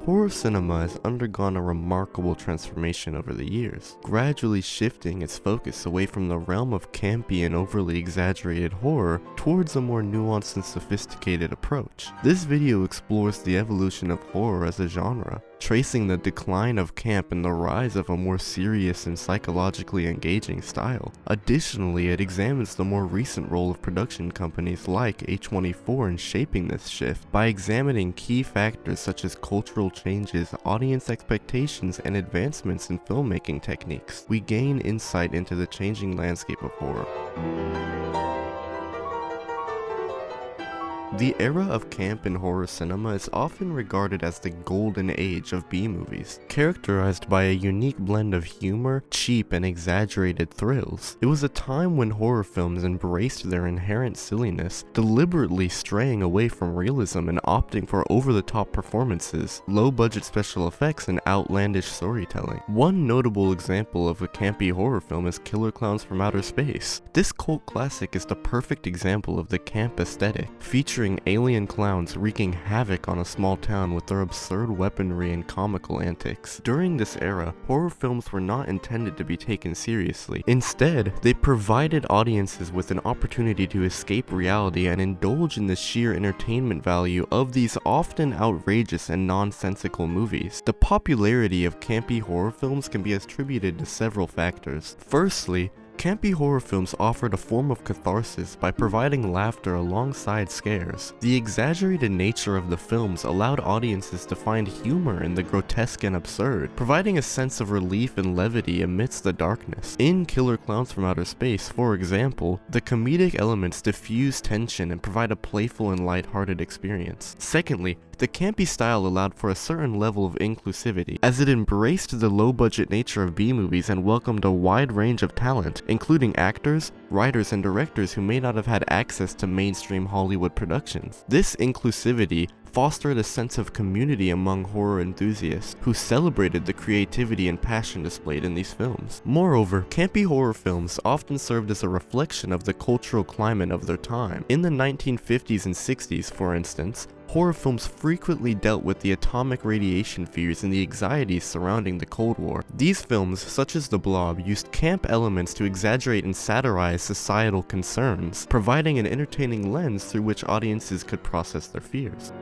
Horror cinema has undergone a remarkable transformation over the years, gradually shifting its focus away from the realm of campy and overly exaggerated horror towards a more nuanced and sophisticated approach. This video explores the evolution of horror as a genre, tracing the decline of camp and the rise of a more serious and psychologically engaging style. Additionally, it examines the more recent role of production companies like A24 in shaping this shift by examining key factors such as cultural changes, audience expectations, and advancements in filmmaking techniques. We gain insight into the changing landscape of horror. The era of camp in horror cinema is often regarded as the golden age of B-movies, characterized by a unique blend of humor, cheap and exaggerated thrills. It was a time when horror films embraced their inherent silliness, deliberately straying away from realism and opting for over-the-top performances, low-budget special effects, and outlandish storytelling. One notable example of a campy horror film is Killer Clowns from Outer Space. This cult classic is the perfect example of the camp aesthetic, featuring alien clowns wreaking havoc on a small town with their absurd weaponry and comical antics. During this era, horror films were not intended to be taken seriously. Instead, they provided audiences with an opportunity to escape reality and indulge in the sheer entertainment value of these often outrageous and nonsensical movies. The popularity of campy horror films can be attributed to several factors. Firstly, campy horror films offered a form of catharsis by providing laughter alongside scares. The exaggerated nature of the films allowed audiences to find humor in the grotesque and absurd, providing a sense of relief and levity amidst the darkness. In Killer Clowns from Outer Space, for example, the comedic elements diffuse tension and provide a playful and lighthearted experience. Secondly, the campy style allowed for a certain level of inclusivity, as it embraced the low-budget nature of B-movies and welcomed a wide range of talent, including actors, writers, and directors who may not have had access to mainstream Hollywood productions. This inclusivity fostered a sense of community among horror enthusiasts who celebrated the creativity and passion displayed in these films. Moreover, campy horror films often served as a reflection of the cultural climate of their time. In the 1950s and 60s, for instance, horror films frequently dealt with the atomic radiation fears and the anxieties surrounding the Cold War. These films, such as The Blob, used camp elements to exaggerate and satirize societal concerns, providing an entertaining lens through which audiences could process their fears.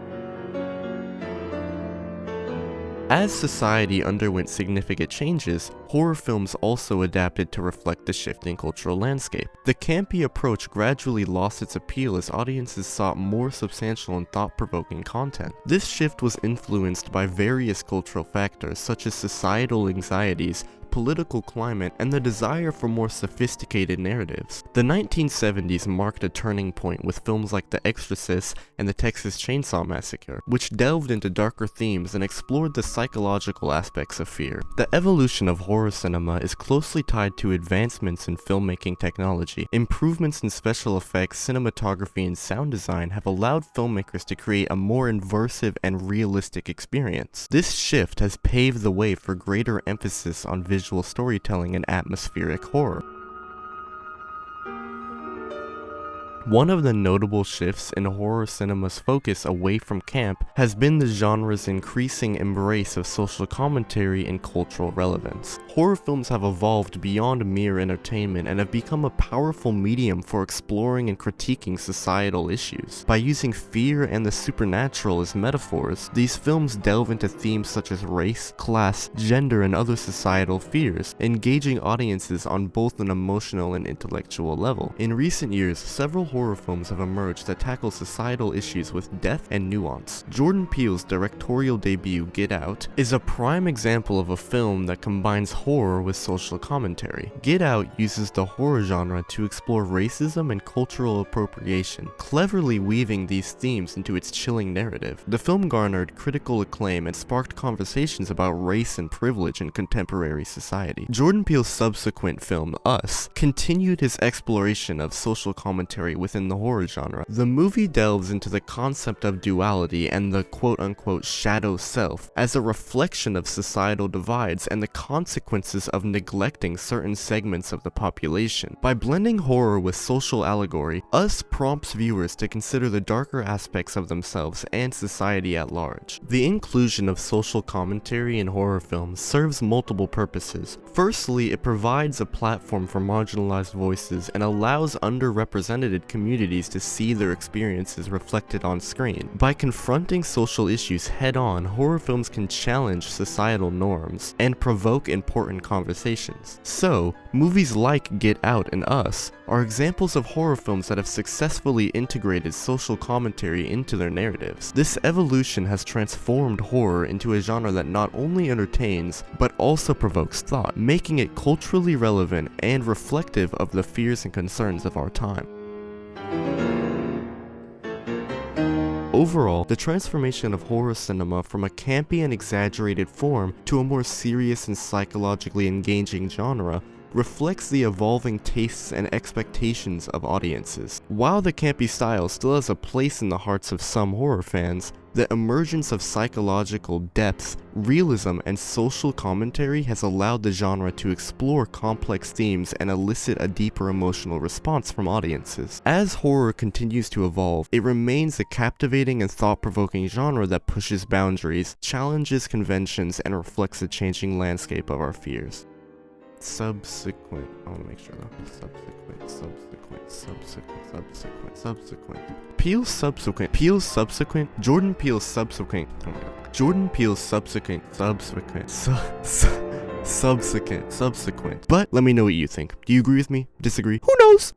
As society underwent significant changes, horror films also adapted to reflect the shifting cultural landscape. The campy approach gradually lost its appeal as audiences sought more substantial and thought-provoking content. This shift was influenced by various cultural factors such as societal anxieties, political climate, and the desire for more sophisticated narratives. The 1970s marked a turning point with films like The Exorcist and The Texas Chainsaw Massacre, which delved into darker themes and explored the psychological aspects of fear. The evolution of horror cinema is closely tied to advancements in filmmaking technology. Improvements in special effects, cinematography, and sound design have allowed filmmakers to create a more immersive and realistic experience. This shift has paved the way for greater emphasis on visual storytelling and atmospheric horror. One of the notable shifts in horror cinema's focus away from camp has been the genre's increasing embrace of social commentary and cultural relevance. Horror films have evolved beyond mere entertainment and have become a powerful medium for exploring and critiquing societal issues. By using fear and the supernatural as metaphors, these films delve into themes such as race, class, gender, and other societal fears, engaging audiences on both an emotional and intellectual level. In recent years, several horror films have emerged that tackle societal issues with depth and nuance. Jordan Peele's directorial debut, Get Out, is a prime example of a film that combines horror with social commentary. Get Out uses the horror genre to explore racism and cultural appropriation, cleverly weaving these themes into its chilling narrative. The film garnered critical acclaim and sparked conversations about race and privilege in contemporary society. Jordan Peele's subsequent film, Us, continued his exploration of social commentary with within the horror genre. The movie delves into the concept of duality and the quote-unquote shadow self as a reflection of societal divides and the consequences of neglecting certain segments of the population. By blending horror with social allegory, Us prompts viewers to consider the darker aspects of themselves and society at large. The inclusion of social commentary in horror films serves multiple purposes. Firstly, it provides a platform for marginalized voices and allows underrepresented communities to see their experiences reflected on screen. By confronting social issues head-on, horror films can challenge societal norms and provoke important conversations. So, movies like Get Out and Us are examples of horror films that have successfully integrated social commentary into their narratives. This evolution has transformed horror into a genre that not only entertains, but also provokes thought, making it culturally relevant and reflective of the fears and concerns of our time. Overall, the transformation of horror cinema from a campy and exaggerated form to a more serious and psychologically engaging genre reflects the evolving tastes and expectations of audiences. While the campy style still has a place in the hearts of some horror fans, the emergence of psychological depth, realism, and social commentary has allowed the genre to explore complex themes and elicit a deeper emotional response from audiences. As horror continues to evolve, it remains a captivating and thought-provoking genre that pushes boundaries, challenges conventions, and reflects the changing landscape of our fears. Subsequent. I want to make sure though. Subsequent. Peele's subsequent. Jordan Peele's subsequent. Oh my god. Jordan Peele's subsequent. But let me know what you think. Do you agree with me? Disagree? Who knows?